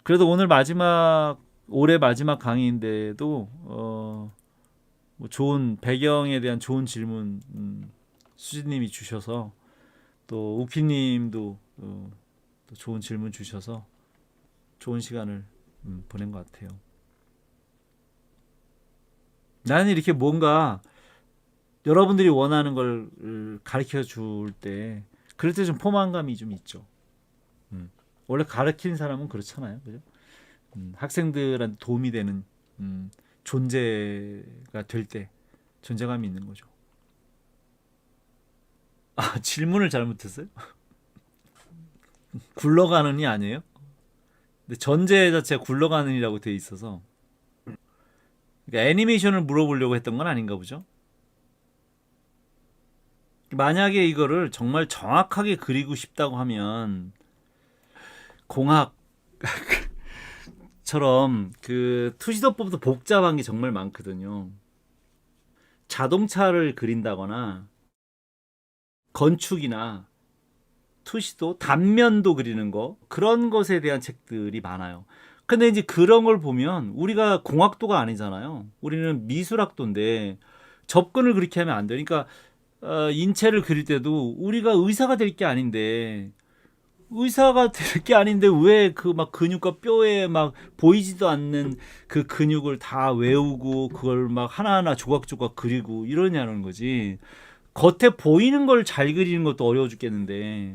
그래도 오늘 마지막 올해 마지막 강의인데도 뭐 좋은 배경에 대한 좋은 질문 수진님이 주셔서 또 우키님도 또 좋은 질문 주셔서 좋은 시간을 보낸 것 같아요. 나는 이렇게 뭔가 여러분들이 원하는 걸 가르쳐 줄 때 그럴 때 좀 포만감이 좀 있죠. 음. 원래 가르치는 사람은 그렇잖아요, 그죠? 학생들한테 도움이 되는 존재가 될 때 존재감이 있는 거죠. 아, 질문을 잘못했어요? 굴러가는이 아니에요? 근데 전제 자체가 굴러가는이라고 돼 있어서 그러니까 애니메이션을 물어보려고 했던 건 아닌가 보죠. 만약에 이거를 정말 정확하게 그리고 싶다고 하면 공학처럼 그 투시도법도 복잡한 게 정말 많거든요. 자동차를 그린다거나 건축이나 투시도 단면도 그리는 거 그런 것에 대한 책들이 많아요. 근데 이제 그런 걸 보면 우리가 공학도가 아니잖아요. 우리는 미술학도인데 접근을 그렇게 하면 안 돼요. 그러니까 인체를 그릴 때도 우리가 의사가 될 게 아닌데 의사가 될 게 아닌데 왜 그 막 근육과 뼈에 막 보이지도 않는 그 근육을 다 외우고 그걸 막 하나하나 조각조각 그리고 이러냐는 거지. 겉에 보이는 걸 잘 그리는 것도 어려워 죽겠는데.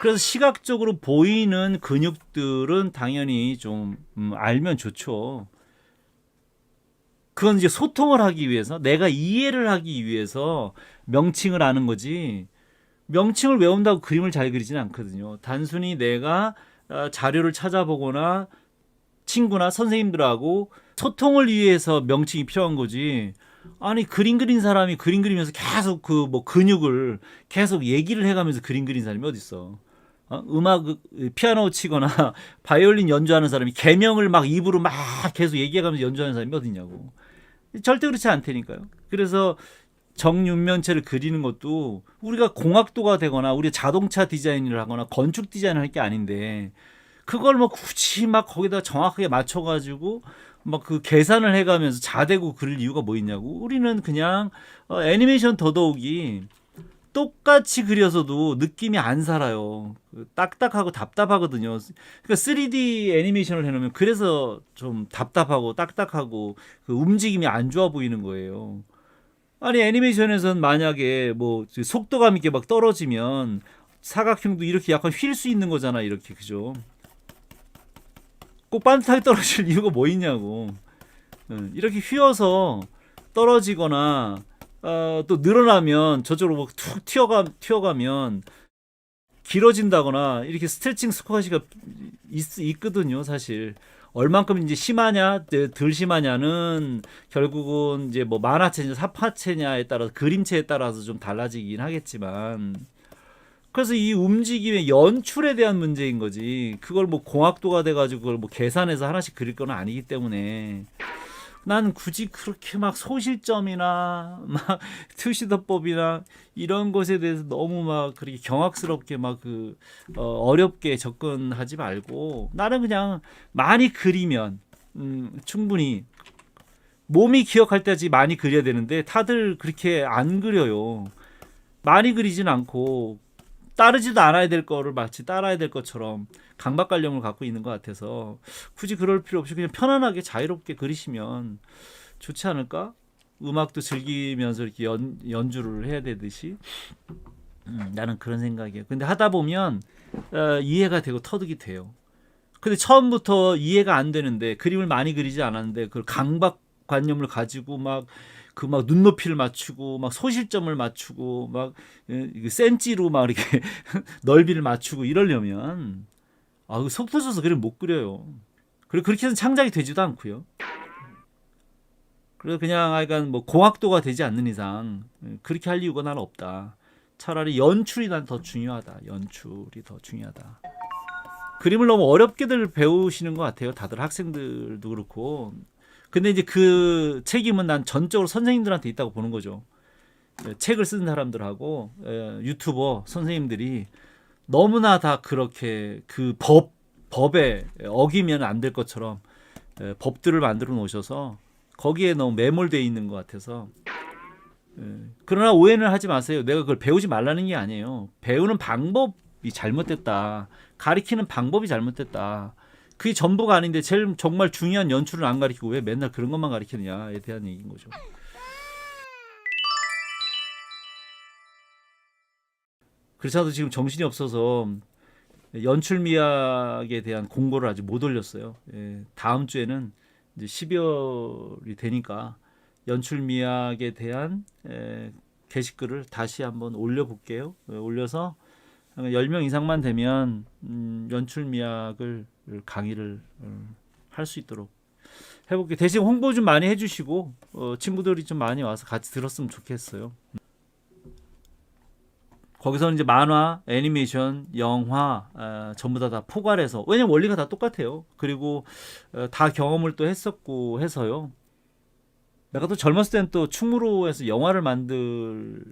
그래서 시각적으로 보이는 근육들은 당연히 좀 알면 좋죠. 그건 이제 소통을 하기 위해서 내가 이해를 하기 위해서 명칭을 아는 거지. 명칭을 외운다고 그림을 잘 그리지는 않거든요. 단순히 내가 자료를 찾아보거나 친구나 선생님들하고 소통을 위해서 명칭이 필요한 거지. 아니 그림 그린 사람이 그림 그리면서 계속 그 뭐 근육을 계속 얘기를 해가면서 그림 그린 사람이 어디 있어? 음악 피아노 치거나 바이올린 연주하는 사람이 개명을 막 입으로 막 계속 얘기해가면서 연주하는 사람이 어디냐고. 절대 그렇지 않다니까요. 그래서 정육면체를 그리는 것도 우리가 공학도가 되거나 우리 자동차 디자인을 하거나 건축 디자인을 할 게 아닌데 그걸 뭐 굳이 막 거기다 정확하게 맞춰가지고 막 그 계산을 해가면서 자대고 그릴 이유가 뭐 있냐고. 우리는 그냥 애니메이션 더더욱이 똑같이 그려서도 느낌이 안 살아요. 딱딱하고 답답하거든요. 그러니까 3D 애니메이션을 해놓으면 그래서 좀 답답하고 딱딱하고 그 움직임이 안 좋아 보이는 거예요. 아니 애니메이션에선 만약에 뭐 속도감 있게 막 떨어지면 사각형도 이렇게 약간 휠 수 있는 거잖아 이렇게 그죠? 꼭 반듯하게 떨어질 이유가 뭐 있냐고. 이렇게 휘어서 떨어지거나 또 늘어나면 저쪽으로 뭐툭 튀어가면 길어진다거나 이렇게 스트레칭 스쿼시가 있거든요 사실. 얼만큼 이제 심하냐 덜 심하냐는 결국은 이제 뭐 만화체냐 사파체냐에 따라서 그림체에 따라서 좀 달라지긴 하겠지만 그래서 이 움직임의 연출에 대한 문제인 거지 그걸 뭐 공학도가 돼가지고 그걸 뭐 계산해서 하나씩 그릴 건 아니기 때문에 난 굳이 그렇게 막 소실점이나 막 투시더법이나 이런 것에 대해서 너무 막 그렇게 경악스럽게 막 그 어렵게 접근하지 말고 나는 그냥 많이 그리면 충분히 몸이 기억할 때까지 많이 그려야 되는데 다들 그렇게 안 그려요. 많이 그리진 않고 따르지도 않아야 될 거를 마치 따라야 될 것처럼 강박관념을 갖고 있는 것 같아서 굳이 그럴 필요 없이 그냥 편안하게 자유롭게 그리시면 좋지 않을까? 음악도 즐기면서 이렇게 연주를 해야 되듯이 나는 그런 생각이에요. 근데 하다 보면 이해가 되고 터득이 돼요. 근데 처음부터 이해가 안 되는데 그림을 많이 그리지 않았는데 그걸 강박관념을 가지고 막 그 막 눈높이를 맞추고 막 소실점을 맞추고 막 센치로 막 이렇게 넓이를 맞추고 이러려면 속 터져서 그림 못 그려요. 그리고 그렇게 해서 창작이 되지도 않고요. 그래서 그냥 약간 뭐 공학도가 되지 않는 이상 그렇게 할 이유가 나는 없다. 차라리 연출이 난 더 중요하다. 연출이 더 중요하다. 그림을 너무 어렵게들 배우시는 것 같아요. 다들 학생들도 그렇고. 근데 이제 그 책임은 난 전적으로 선생님들한테 있다고 보는 거죠. 책을 쓴 사람들하고 유튜버 선생님들이 너무나 다 그렇게 그 법 법에 어기면 안 될 것처럼 법들을 만들어 놓으셔서 거기에 너무 매몰되어 있는 것 같아서 그러나 오해는 하지 마세요. 내가 그걸 배우지 말라는 게 아니에요. 배우는 방법이 잘못됐다. 가리키는 방법이 잘못됐다. 그게 전부가 아닌데 제일 정말 중요한 연출을 안 가리키고 왜 맨날 그런 것만 가리키느냐에 대한 얘기인 거죠. 그렇잖아도 지금 정신이 없어서 연출 미학에 대한 공고를 아직 못 올렸어요. 다음 주에는 이제 12월이 되니까 연출 미학에 대한 게시글을 다시 한번 올려볼게요. 올려서 10명 이상만 되면 연출 미학을 강의를 할 수 있도록 해볼게요. 대신 홍보 좀 많이 해주시고 친구들이 좀 많이 와서 같이 들었으면 좋겠어요. 거기서는 이제 만화, 애니메이션, 영화 전부 다 포괄해서 왜냐면 원리가 다 똑같아요. 그리고 다 경험을 또 했었고 해서요. 내가 또 젊었을 때는 또 충무로에서 영화를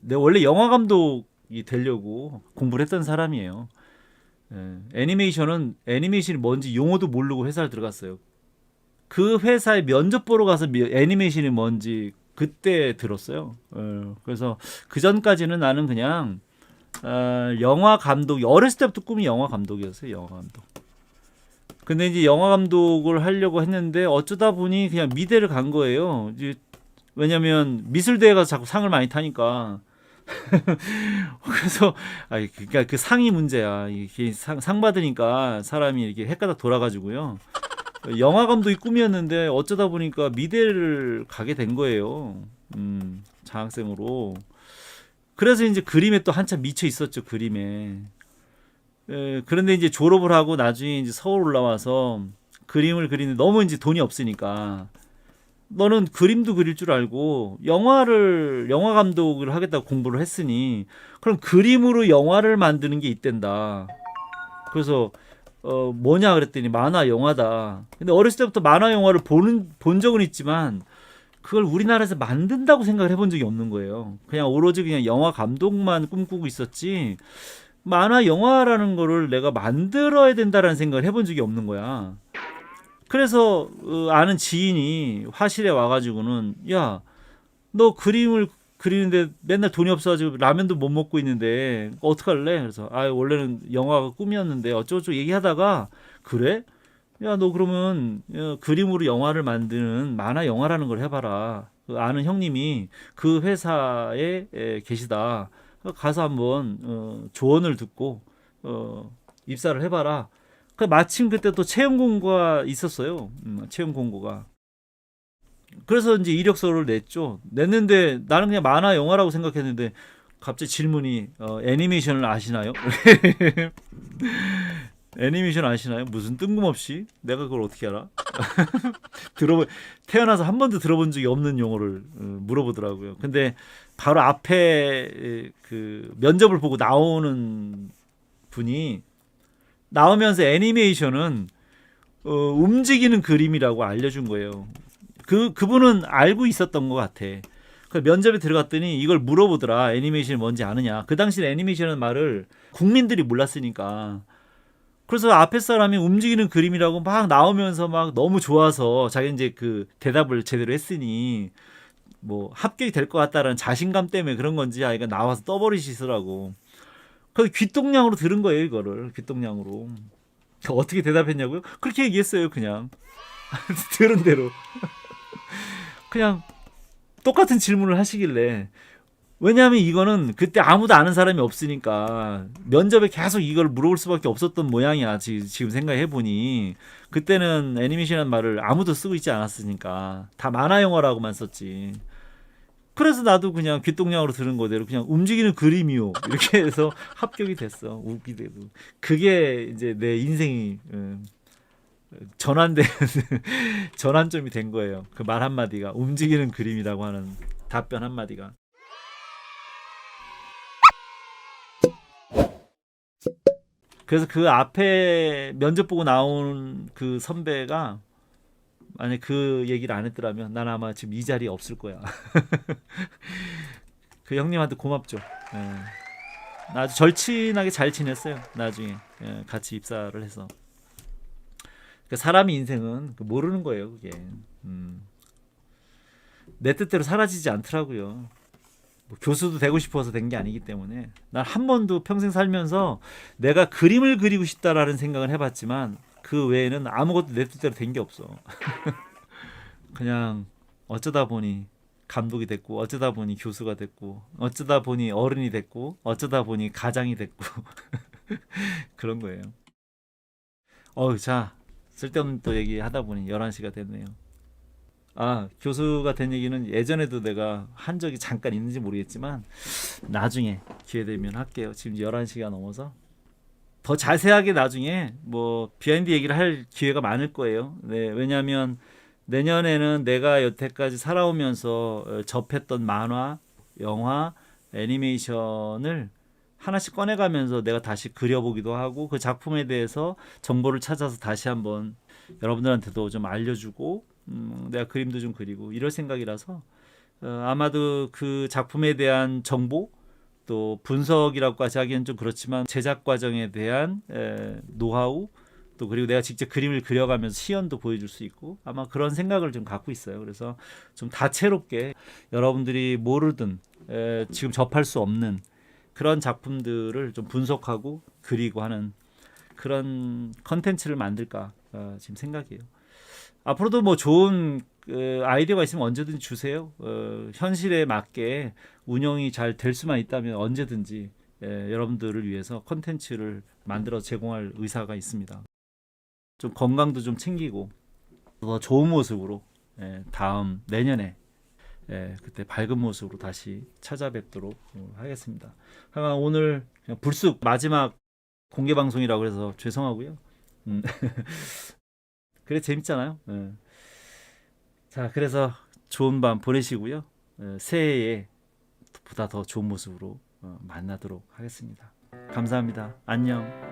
내가 원래 영화 감독이 되려고 공부를 했던 사람이에요. 애니메이션이 뭔지 용어도 모르고 회사를 들어갔어요. 그 회사에 면접 보러 가서 애니메이션이 뭔지 그때 들었어요. 그래서 그 전까지는 나는 그냥 영화 감독, 어렸을 때부터 꿈이 영화 감독이었어요. 영화 감독. 근데 이제 영화 감독을 하려고 했는데 어쩌다 보니 그냥 미대를 간 거예요. 이제 왜냐면 미술대회 가서 자꾸 상을 많이 타니까. 그래서 그러니까 그 상이 문제야. 이게 상 받으니까 사람이 이렇게 헷가닥 돌아가지고요. 영화 감독이 꿈이었는데 어쩌다 보니까 미대를 가게 된 거예요. 장학생으로. 그래서 이제 그림에 또 한참 미쳐 있었죠. 그림에. 그런데 이제 졸업을 하고 나중에 이제 서울 올라와서 그림을 그리는데 너무 이제 돈이 없으니까 너는 그림도 그릴 줄 알고 영화 감독을 하겠다고 공부를 했으니 그럼 그림으로 영화를 만드는 게 있댄다. 그래서 뭐냐 그랬더니 만화 영화다. 근데 어렸을 때부터 만화 영화를 본 적은 있지만 그걸 우리나라에서 만든다고 생각을 해본 적이 없는 거예요. 그냥 오로지 그냥 영화 감독만 꿈꾸고 있었지 만화 영화라는 거를 내가 만들어야 된다라는 생각을 해본 적이 없는 거야. 그래서 아는 지인이 화실에 와가지고는 야, 너 그림을 그리는데 맨날 돈이 없어가지고 라면도 못 먹고 있는데 어떡할래? 그래서 원래는 영화가 꿈이었는데 어쩌고저쩌고 얘기하다가 그래? 야, 너 그러면 그림으로 영화를 만드는 만화 영화라는 걸 해봐라. 아는 형님이 그 회사에 계시다. 가서 한번 조언을 듣고 입사를 해봐라. 마침 그때 또 채용 공고가 있었어요. 채용 공고가. 그래서 이제 이력서를 냈는데 나는 그냥 만화 영화라고 생각했는데 갑자기 질문이 애니메이션을 아시나요? 애니메이션 아시나요? 무슨 뜬금없이 내가 그걸 어떻게 알아? 태어나서 한 번도 들어본 적이 없는 용어를 물어보더라고요. 근데 바로 앞에 그 면접을 보고 나오는 분이 나오면서 애니메이션은 움직이는 그림이라고 알려준 거예요. 그분은 알고 있었던 것 같아. 그 면접에 들어갔더니 이걸 물어보더라. 애니메이션이 뭔지 아느냐. 그 당시 애니메이션이라는 말을 국민들이 몰랐으니까. 그래서 앞에 사람이 움직이는 그림이라고 막 나오면서 막 너무 좋아서 자기 이제 그 대답을 제대로 했으니 뭐 합격이 될 것 같다라는 자신감 때문에 그런 건지 아이가 나와서 떠버리시더라고. 그래서 귓동냥으로 들은 거예요, 이거를. 귓동냥으로. 어떻게 대답했냐고요? 그렇게 얘기했어요, 그냥. 들은 대로. 그냥 똑같은 질문을 하시길래. 왜냐하면 이거는 그때 아무도 아는 사람이 없으니까 면접에 계속 이걸 물어볼 수밖에 없었던 모양이야. 지금 생각해보니. 그때는 애니메이션이라는 말을 아무도 쓰고 있지 않았으니까. 다 만화 영화라고만 썼지. 그래서 나도 그냥 귓동냥으로 들은 거대로 그냥 움직이는 그림이요. 이렇게 해서 합격이 됐어. 웃기대도. 그게 이제 내 인생이 전환점이 된 거예요. 그 말 한마디가. 움직이는 그림이라고 하는 답변 한마디가. 그래서 그 앞에 면접 보고 나온 그 선배가 만약 그 얘기를 안 했더라면 난 아마 지금 이 자리에 없을 거야. 그 형님한테 고맙죠. 아주 절친하게 잘 지냈어요. 나중에 같이 입사를 해서. 그 사람의 인생은 모르는 거예요, 그게. 내 뜻대로 사라지지 않더라고요. 뭐 교수도 되고 싶어서 된 게 아니기 때문에. 난 한 번도 평생 살면서 내가 그림을 그리고 싶다라는 생각을 해봤지만 그 외에는 아무것도 내 뜻대로 된 게 없어. 그냥 어쩌다 보니 감독이 됐고, 어쩌다 보니 교수가 됐고, 어쩌다 보니 어른이 됐고, 어쩌다 보니 가장이 됐고 그런 거예요. 자, 쓸데없는 또 얘기 하다 보니 11시가 됐네요. 교수가 된 얘기는 예전에도 내가 한 적이 잠깐 있는지 모르겠지만 나중에 기회 되면 할게요. 지금 11시가 넘어서 더 자세하게 나중에 뭐 비하인드 얘기를 할 기회가 많을 거예요. 네, 왜냐하면 내년에는 내가 여태까지 살아오면서 접했던 만화, 영화, 애니메이션을 하나씩 꺼내가면서 내가 다시 그려보기도 하고 그 작품에 대해서 정보를 찾아서 다시 한번 여러분들한테도 좀 알려주고 내가 그림도 좀 그리고 이럴 생각이라서 아마도 그 작품에 대한 정보 또 분석이라고까지 하기엔 좀 그렇지만 제작 과정에 대한 노하우 또 그리고 내가 직접 그림을 그려가면서 시연도 보여줄 수 있고 아마 그런 생각을 좀 갖고 있어요. 그래서 좀 다채롭게 여러분들이 모르든 지금 접할 수 없는 그런 작품들을 좀 분석하고 그리고 하는 그런 컨텐츠를 만들까 지금 생각이에요. 앞으로도 뭐 좋은 아이디어가 있으면 언제든지 주세요. 현실에 맞게 운영이 잘 될 수만 있다면 언제든지 여러분들을 위해서 컨텐츠를 만들어 제공할 의사가 있습니다. 좀 건강도 좀 챙기고 더 좋은 모습으로 다음 내년에 그때 밝은 모습으로 다시 찾아뵙도록 하겠습니다. 하여간 오늘 그냥 불쑥 마지막 공개 방송이라고 해서 죄송하고요. 그래 재밌잖아요. 자, 그래서 좋은 밤 보내시고요. 새해에 보다 더 좋은 모습으로 만나도록 하겠습니다. 감사합니다. 안녕.